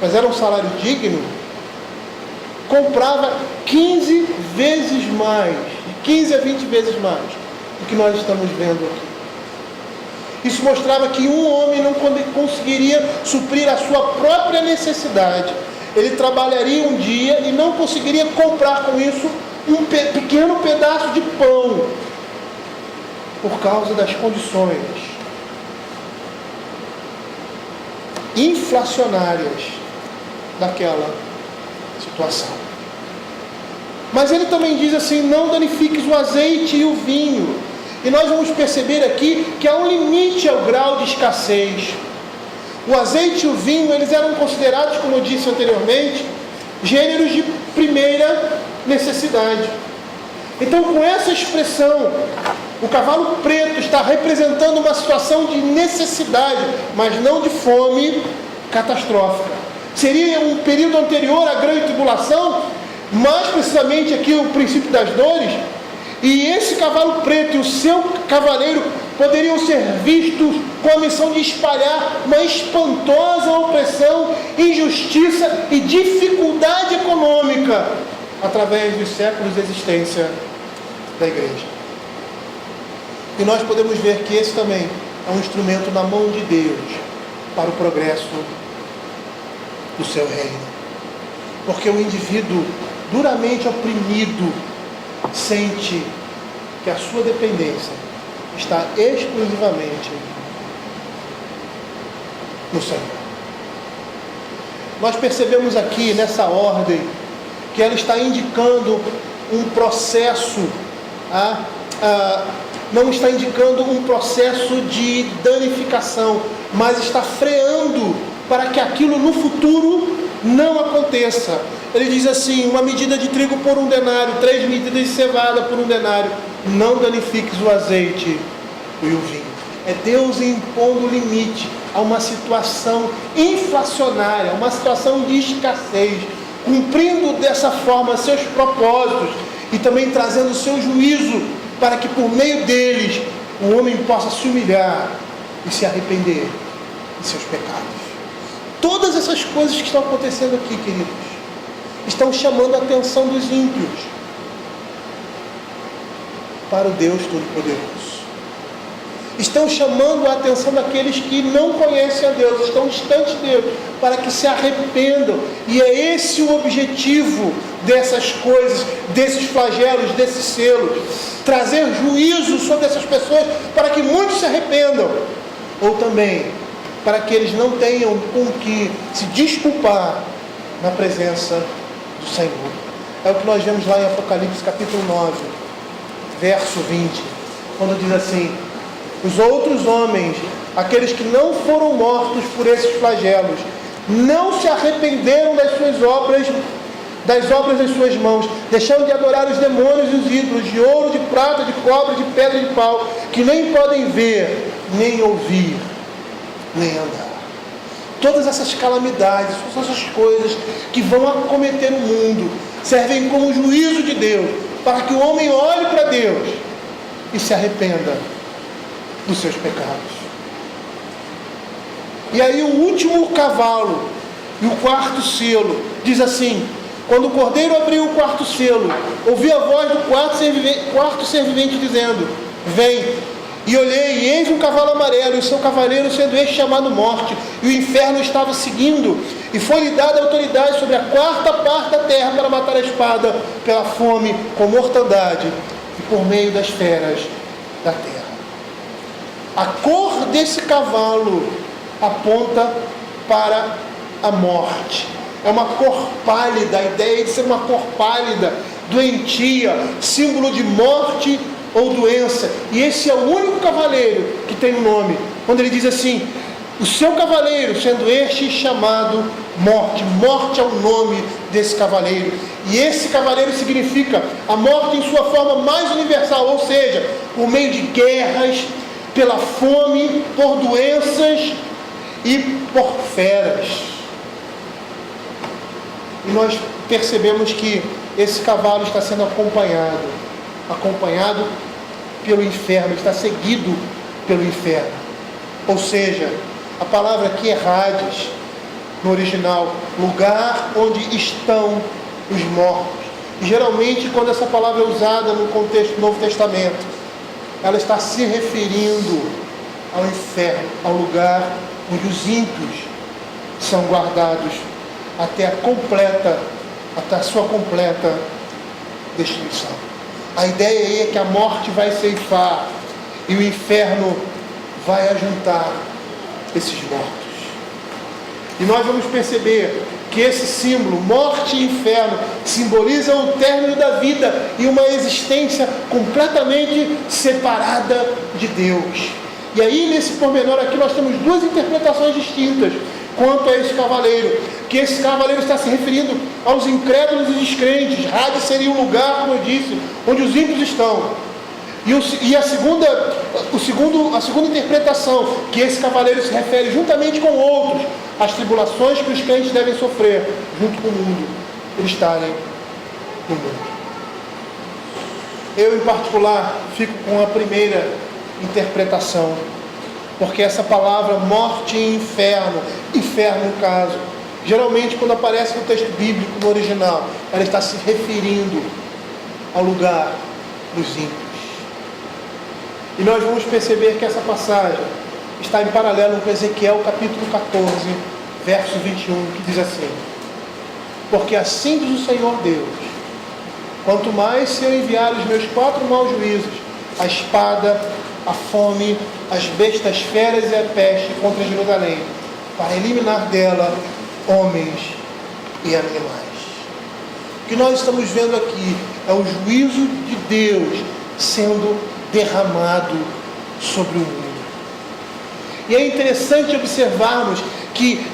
S1: mas era um salário digno, comprava 15 vezes mais, de 15 a 20 vezes mais do que nós estamos vendo aqui. Isso mostrava que um homem não conseguiria suprir a sua própria necessidade. Ele trabalharia um dia e não conseguiria comprar com isso um pequeno pedaço de pão, por causa das condições inflacionárias daquela situação. Mas ele também diz assim: não danifiques o azeite e o vinho. E nós vamos perceber aqui que há um limite ao grau de escassez. O azeite e o vinho, eles eram considerados, como eu disse anteriormente, gêneros de primeira necessidade. Então, com essa expressão, o cavalo preto está representando uma situação de necessidade, mas não de fome catastrófica. Seria um período anterior à grande tribulação, mais precisamente aqui o princípio das dores, e esse cavalo preto e o seu cavaleiro poderiam ser vistos com a missão de espalhar uma espantosa opressão, injustiça e dificuldade econômica através dos séculos de existência da igreja. E nós podemos ver que esse também é um instrumento na mão de Deus para o progresso do seu reino. Porque o indivíduo duramente oprimido sente que a sua dependência está exclusivamente no Senhor. Nós percebemos aqui nessa ordem que ela está indicando um processo, não está indicando um processo de danificação, mas está freando para que aquilo no futuro não aconteça. Ele diz assim: uma medida de trigo por 1 denário, 3 medidas de cevada por 1 denário, não danifiques o azeite e o vinho. É Deus impondo limite a uma situação inflacionária, uma situação de escassez, cumprindo dessa forma seus propósitos e também trazendo o seu juízo para que por meio deles o homem possa se humilhar e se arrepender de seus pecados. Todas essas coisas que estão acontecendo aqui, queridos, estão chamando a atenção dos ímpios para o Deus Todo-Poderoso. Estão chamando a atenção daqueles que não conhecem a Deus, estão distantes de Deus, para que se arrependam. E é esse o objetivo dessas coisas, desses flagelos, desses selos. Trazer juízo sobre essas pessoas para que muitos se arrependam. Ou também para que eles não tenham com que se desculpar na presença do Senhor. É o que nós vemos lá em Apocalipse capítulo 9, verso 20, quando diz assim: os outros homens, aqueles que não foram mortos por esses flagelos, não se arrependeram das suas obras, das obras das suas mãos, deixando de adorar os demônios e os ídolos, de ouro, de prata, de cobre, de pedra e de pau, que nem podem ver, nem ouvir, nem andar. Todas essas calamidades, todas essas coisas que vão acometer o mundo, servem como juízo de Deus, para que o homem olhe para Deus e se arrependa dos seus pecados. E aí o último cavalo e o quarto selo diz assim: quando o cordeiro abriu o quarto selo, ouvi a voz do quarto ser vivente dizendo: vem. E olhei, e eis um cavalo amarelo, e o seu cavaleiro sendo este chamado Morte, e o inferno estava seguindo, e foi-lhe dada autoridade sobre a quarta parte da terra para matar a espada, pela fome, com mortandade, e por meio das feras da terra. A cor desse cavalo aponta para a morte. É uma cor pálida, a ideia de ser uma cor pálida, doentia, símbolo de morte ou doença. E esse é o único cavaleiro que tem um nome. Quando ele diz assim: o seu cavaleiro, sendo este chamado Morte. Morte é o nome desse cavaleiro. E esse cavaleiro significa a morte em sua forma mais universal, ou seja, por meio de guerras, pela fome, por doenças e por feras. E nós percebemos que esse cavalo está sendo acompanhado pelo inferno, está seguido pelo inferno. Ou seja, a palavra aqui é Hades, no original, lugar onde estão os mortos. E geralmente, quando essa palavra é usada no contexto do Novo Testamento, ela está se referindo ao inferno, ao lugar onde os ímpios são guardados até a sua completa destruição. A ideia aí é que a morte vai ceifar e o inferno vai ajuntar esses mortos. E nós vamos perceber que esse símbolo, morte e inferno, simboliza o término da vida e uma existência completamente separada de Deus. E aí, nesse pormenor aqui, nós temos duas interpretações distintas quanto a esse cavaleiro. Que esse cavaleiro está se referindo aos incrédulos e descrentes. Hades seria um lugar, como eu disse, onde os ímpios estão. E a segunda interpretação, que esse cavaleiro se refere juntamente com outros às tribulações que os crentes devem sofrer junto com o mundo, por estarem no mundo. Eu, em particular, fico com a primeira interpretação, porque essa palavra morte e inferno no caso, geralmente quando aparece no texto bíblico, no original, ela está se referindo ao lugar dos ímpios. E nós vamos perceber que essa passagem está em paralelo com Ezequiel capítulo 14, verso 21, que diz assim: porque assim diz o Senhor Deus, quanto mais se eu enviar os meus 4 maus juízos, a espada, a fome, as bestas feras e a peste contra Jerusalém, para eliminar dela homens e animais. O que nós estamos vendo aqui é o juízo de Deus sendo derramado sobre o mundo. E é interessante observarmos que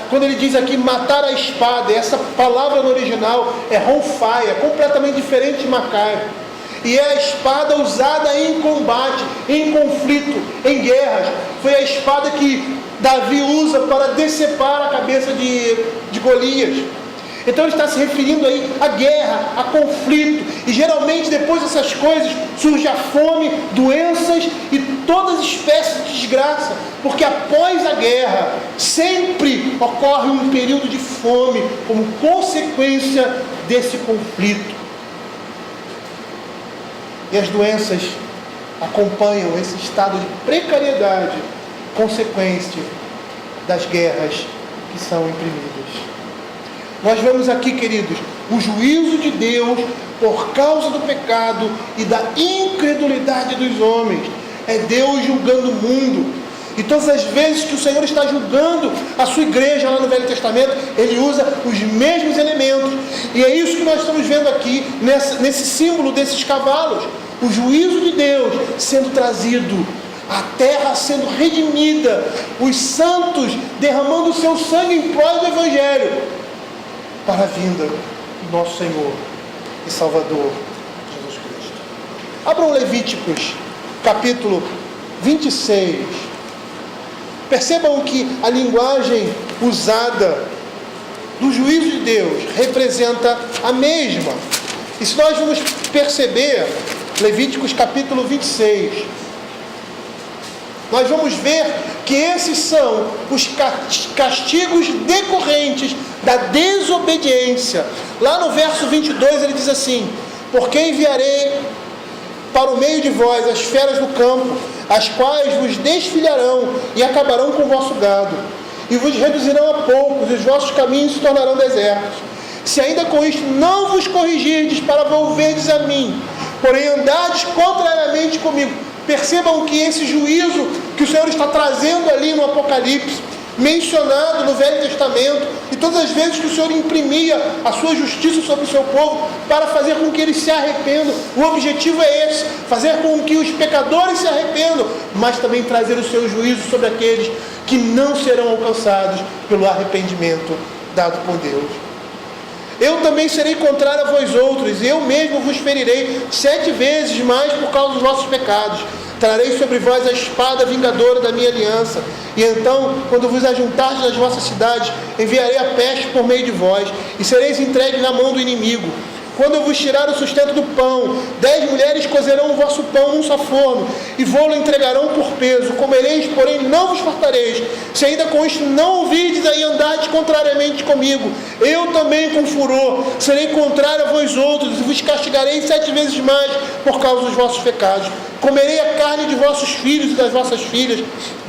S1: quando ele diz aqui matar a espada, essa palavra no original é ronfaia, completamente diferente de Macaio. E é a espada usada em combate, em conflito, em guerras. Foi a espada que Davi usa para decepar a cabeça de Golias. Então ele está se referindo aí à guerra, a conflito. E geralmente depois dessas coisas surge a fome, doenças e todas as espécies de desgraça. Porque após a guerra sempre ocorre um período de fome como consequência desse conflito. E as doenças acompanham esse estado de precariedade, consequência das guerras que são imprimidas. Nós vemos aqui, queridos, o juízo de Deus por causa do pecado e da incredulidade dos homens. É Deus julgando o mundo. E todas as vezes que o Senhor está julgando a sua igreja lá no Velho Testamento, Ele usa os mesmos elementos. E é isso que nós estamos vendo aqui, nesse símbolo desses cavalos. O juízo de Deus sendo trazido, a terra sendo redimida, os santos derramando o seu sangue em prol do Evangelho, para a vinda do nosso Senhor e Salvador, Jesus Cristo. Abram Levíticos, capítulo 26. Percebam que a linguagem usada do juízo de Deus representa a mesma. E se nós vamos perceber, Levíticos capítulo 26, nós vamos ver que esses são os castigos decorrentes da desobediência. Lá no verso 22 ele diz assim: porque enviarei para o meio de vós as feras do campo, as quais vos desfilharão e acabarão com o vosso gado, e vos reduzirão a poucos, e os vossos caminhos se tornarão desertos. Se ainda com isto não vos corrigirdes para volverdes a mim, porém andardes contrariamente comigo. Percebam que esse juízo que o Senhor está trazendo ali no Apocalipse, mencionado no Velho Testamento, e todas as vezes que o Senhor imprimia a sua justiça sobre o seu povo, para fazer com que eles se arrependam. O objetivo é esse, fazer com que os pecadores se arrependam, mas também trazer o seu juízo sobre aqueles que não serão alcançados pelo arrependimento dado por Deus. Eu também serei contrário a vós outros, e eu mesmo vos ferirei 7 vezes mais por causa dos vossos pecados. Trarei sobre vós a espada vingadora da minha aliança. E então, quando vos ajuntardes nas vossas cidades, enviarei a peste por meio de vós, e sereis entregues na mão do inimigo. Quando eu vos tirar o sustento do pão, 10 mulheres cozerão o vosso pão num só forno, e vô-lo entregarão por peso. Comereis, porém não vos fartareis. Se ainda com isto não ouvides e andardes contrariamente comigo, eu também com furor serei contrário a vós outros, e vos castigarei 7 vezes mais por causa dos vossos pecados. Comerei a carne de vossos filhos e das vossas filhas,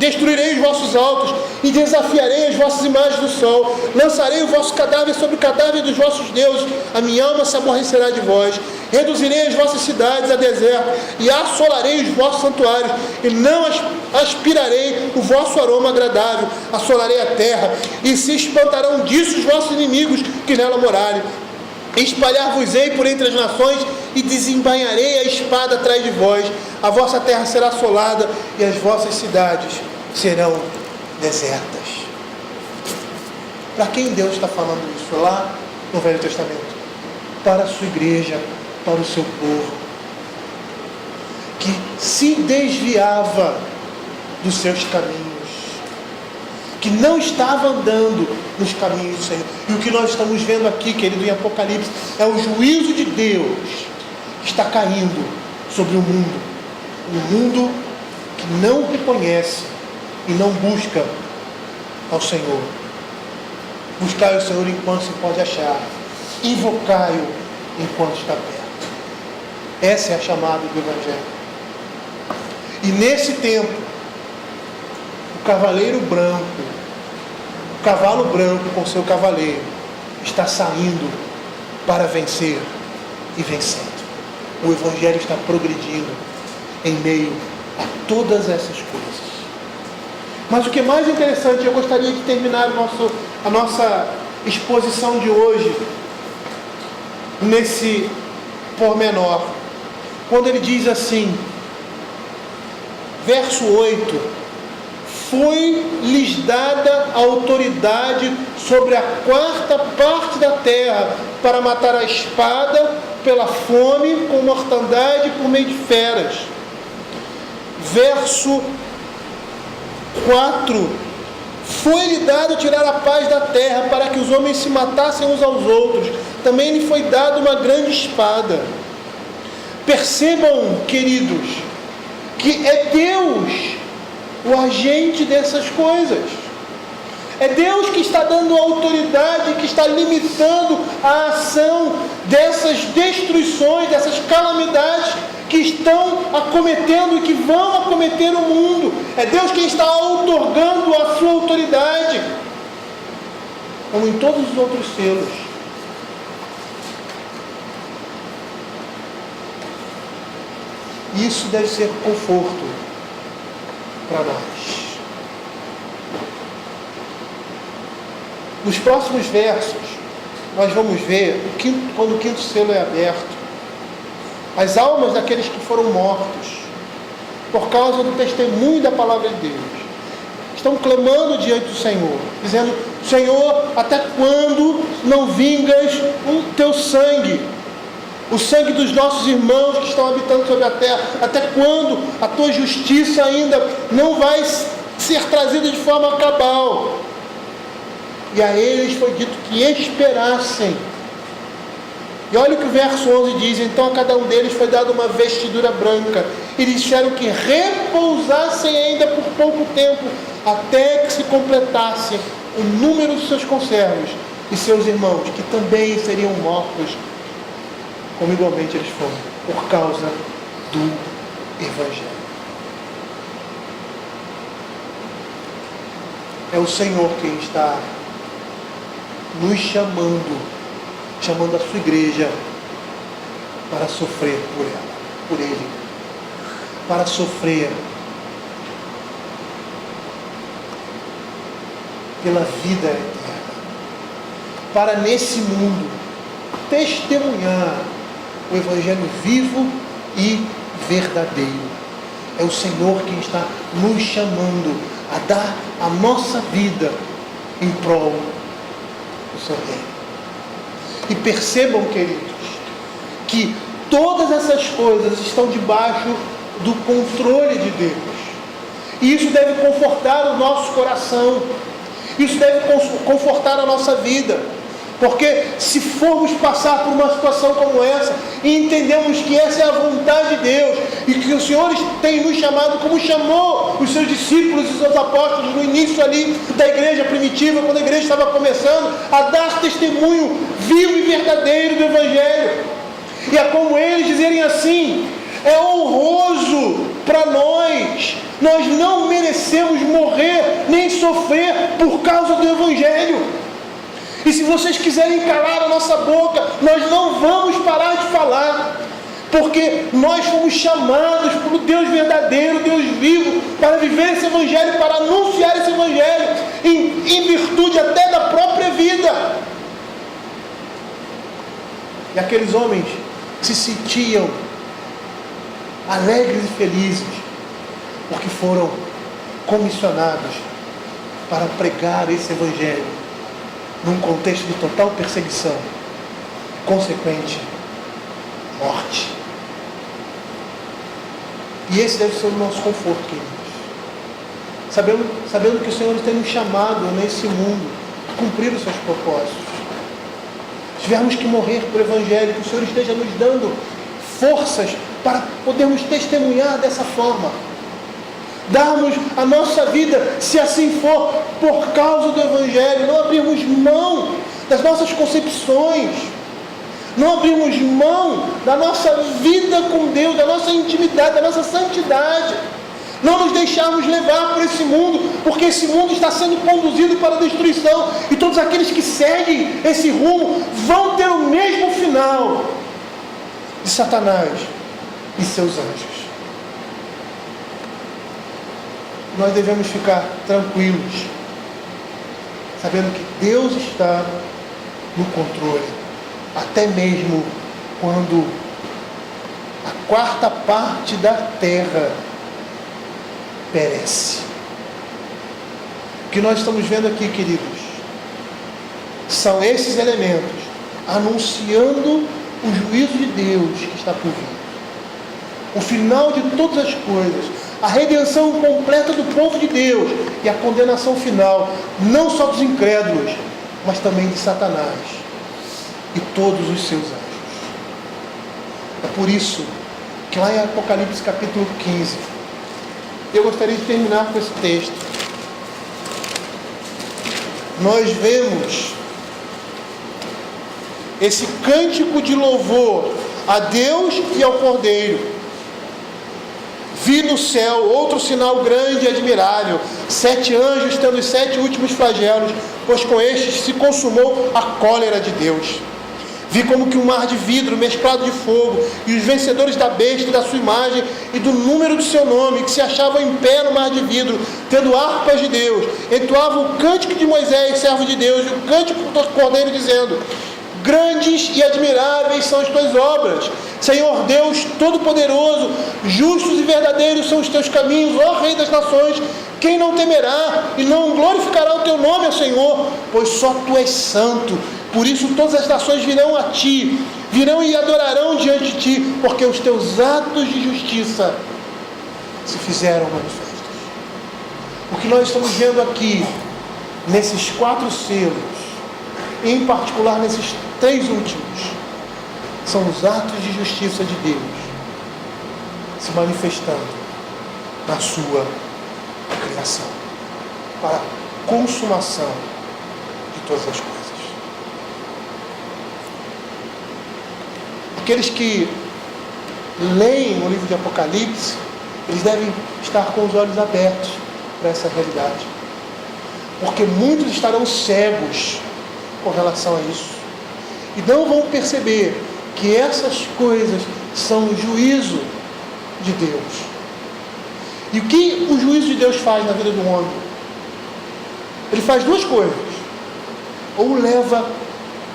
S1: destruirei os vossos altos e desafiarei as vossas imagens do sol, lançarei o vosso cadáver sobre o cadáver dos vossos deuses, a minha alma se aborrecerá de vós, reduzirei as vossas cidades a deserto e assolarei os vossos santuários e não aspirarei o vosso aroma agradável, assolarei a terra e se espantarão disso os vossos inimigos que nela morarem. Espalhar-vos-ei por entre as nações e desembainharei a espada atrás de vós. A vossa terra será assolada e as vossas cidades serão desertas. Para quem Deus está falando isso lá no Velho Testamento? Para a sua igreja, para o seu povo, que se desviava dos seus caminhos, que não estava andando nos caminhos do Senhor. E o que nós estamos vendo aqui, querido, em Apocalipse, é o juízo de Deus que está caindo sobre o mundo. Um mundo que não reconhece e não busca ao Senhor. Buscai o Senhor enquanto se pode achar. Invocai-o enquanto está perto. Essa é a chamada do Evangelho. E nesse tempo, o cavaleiro branco, o cavalo branco com seu cavaleiro, está saindo para vencer e vencendo. O Evangelho está progredindo em meio a todas essas coisas. Mas o que é mais interessante, eu gostaria de terminar a nossa exposição de hoje nesse pormenor, quando ele diz assim, verso 8: foi-lhes dada a autoridade sobre a quarta parte da terra para matar a espada, pela fome, com mortandade, por meio de feras. Verso 4: foi-lhe dado tirar a paz da terra, para que os homens se matassem uns aos outros. Também lhe foi dada uma grande espada. Percebam, queridos, que é Deus o agente dessas coisas. É Deus que está dando autoridade, que está limitando a ação dessas destruições, dessas calamidades que estão acometendo e que vão acometer o mundo. É Deus quem está outorgando a sua autoridade, como em todos os outros selos. Isso deve ser conforto para nós. Nos próximos versos, nós vamos ver, quando o quinto selo é aberto, as almas daqueles que foram mortos, por causa do testemunho da palavra de Deus, estão clamando diante do Senhor, dizendo: Senhor, até quando não vingas o teu sangue? O sangue dos nossos irmãos que estão habitando sobre a terra. Até quando a tua justiça ainda não vai ser trazida de forma cabal? E a eles foi dito que esperassem. E olha o que o verso 11 diz: então a cada um deles foi dada uma vestidura branca. E disseram que repousassem ainda por pouco tempo, até que se completasse o número dos seus conservos e seus irmãos, que também seriam mortos, como igualmente eles foram, por causa do Evangelho. É o Senhor quem está nos chamando a sua igreja para sofrer por ela, por Ele, para sofrer pela vida eterna, para nesse mundo testemunhar o Evangelho vivo e verdadeiro. É o Senhor quem está nos chamando a dar a nossa vida em prol do seu reino. E percebam, queridos, que todas essas coisas estão debaixo do controle de Deus. E isso deve confortar o nosso coração. Isso deve confortar a nossa vida. Porque se formos passar por uma situação como essa e entendemos que essa é a vontade de Deus e que o Senhor tem nos chamado como chamou os seus discípulos e os seus apóstolos no início ali da igreja primitiva, quando a igreja estava começando a dar testemunho vivo e verdadeiro do Evangelho. E é como eles dizerem assim: É honroso para nós. Nós não merecemos morrer nem sofrer por causa do Evangelho. E se vocês quiserem calar a nossa boca, nós não vamos parar de falar. Porque nós fomos chamados pelo Deus verdadeiro, Deus vivo, para viver esse Evangelho, para anunciar esse Evangelho, em virtude até da própria vida. E aqueles homens se sentiam alegres e felizes, porque foram comissionados para pregar esse Evangelho, num contexto de total perseguição, consequente morte. E esse deve ser o nosso conforto, queridos. Sabendo que o Senhor tem nos chamado nesse mundo a cumprir os seus propósitos. Tivermos que morrer por Evangelho, que o Senhor esteja nos dando forças para podermos testemunhar dessa forma. Darmos a nossa vida, se assim for, por causa do Evangelho. Não abrirmos mão das nossas concepções. Não abrimos mão da nossa vida com Deus, da nossa intimidade, da nossa santidade. Não nos deixarmos levar por esse mundo, porque esse mundo está sendo conduzido para a destruição. E todos aqueles que seguem esse rumo vão ter o mesmo final de Satanás e seus anjos. Nós devemos ficar tranquilos, sabendo que Deus está no controle, até mesmo quando a quarta parte da terra perece. O que nós estamos vendo aqui, queridos, são esses elementos anunciando o juízo de Deus que está por vir, o final de todas as coisas, a redenção completa do povo de Deus e a condenação final, não só dos incrédulos, mas também de Satanás e todos os seus anjos. É por isso que lá em Apocalipse capítulo 15, eu gostaria de terminar com esse texto. Nós vemos esse cântico de louvor a Deus e ao Cordeiro. Vi no céu outro sinal grande e admirável, 7 anjos tendo os 7 últimos flagelos, pois com estes se consumou a cólera de Deus. Vi como que um mar de vidro mesclado de fogo, e os vencedores da besta e da sua imagem e do número do seu nome, que se achavam em pé no mar de vidro, tendo harpas de Deus, entoavam o cântico de Moisés, servo de Deus, e o cântico do Cordeiro, dizendo: grandes e admiráveis são as tuas obras, Senhor Deus Todo-Poderoso, justos e verdadeiros são os teus caminhos, ó Rei das nações. Quem não temerá e não glorificará o teu nome, ó Senhor? Pois só tu és santo. Por isso todas as nações virão a ti, virão e adorarão diante de ti, porque os teus atos de justiça se fizeram manifestos. O que nós estamos vendo aqui, nesses 4 selos, em particular nesses 3 últimos, são os atos de justiça de Deus se manifestando na sua criação, para a consumação de todas as coisas. Aqueles que leem o livro de Apocalipse, eles devem estar com os olhos abertos para essa realidade, porque muitos estarão cegos com relação a isso, e não vão perceber que essas coisas são o juízo de Deus. E o que o juízo de Deus faz na vida do homem? Ele faz 2 coisas: ou o leva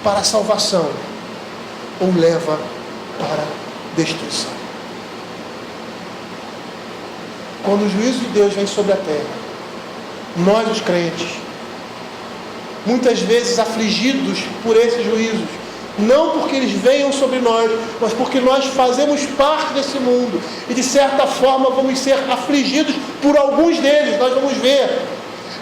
S1: para a salvação, ou leva para a destruição. Quando o juízo de Deus vem sobre a terra, nós, os crentes, muitas vezes afligidos por esses juízos, não porque eles venham sobre nós, mas porque nós fazemos parte desse mundo, e de certa forma vamos ser afligidos por alguns deles. Nós vamos ver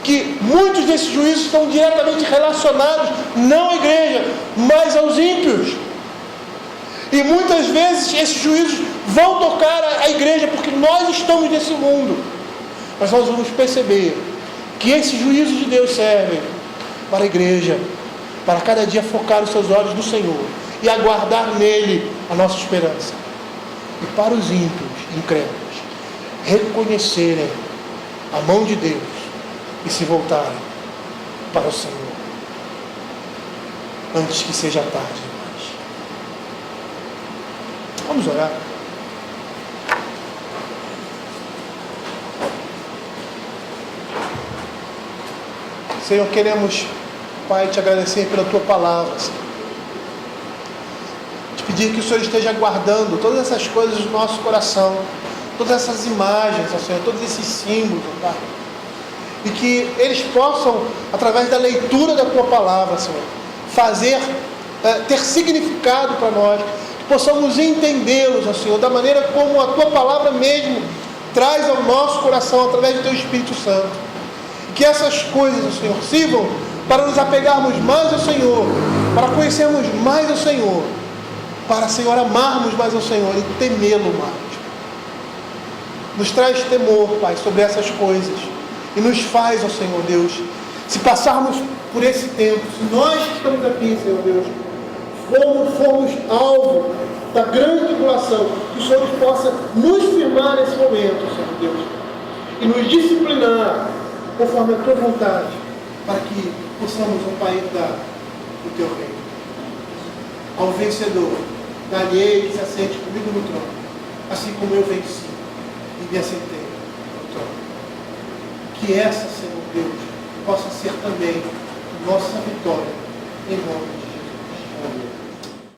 S1: que muitos desses juízos estão diretamente relacionados, não à igreja, mas aos ímpios. E muitas vezes esses juízos vão tocar a igreja, porque nós estamos nesse mundo. Mas nós vamos perceber que esses juízos de Deus servem para a igreja, para cada dia focar os seus olhos no Senhor e aguardar nele a nossa esperança. e para os ímpios, incrédulos, reconhecerem a mão de Deus e se voltarem para o Senhor, antes que seja tarde demais. Vamos orar. Senhor, queremos, Pai, te agradecer pela tua palavra, Senhor. Te pedir que o Senhor esteja guardando todas essas coisas do nosso coração, todas essas imagens, Senhor, todos esses símbolos, Pai. E que eles possam, através da leitura da tua palavra, Senhor, ter significado para nós, que possamos entendê-los, Senhor, da maneira como a tua palavra mesmo traz ao nosso coração, através do teu Espírito Santo. Que essas coisas, Senhor, sirvam para nos apegarmos mais ao Senhor, para conhecermos mais ao Senhor, para, Senhor, amarmos mais ao Senhor e temê-lo mais. Nos traz temor, Pai, sobre essas coisas e nos faz, ó Senhor Deus, se passarmos por esse tempo, se nós que estamos aqui, Senhor Deus, formos alvo da grande tribulação, que o Senhor possa nos firmar nesse momento, Senhor Deus, e nos disciplinar conforme a tua vontade, para que possamos, ó Pai, dar o teu reino. Ao vencedor, dá-lhe que se assente comigo no trono, assim como eu venci e me assentei no trono. Que essa, Senhor Deus, possa ser também nossa vitória, em nome de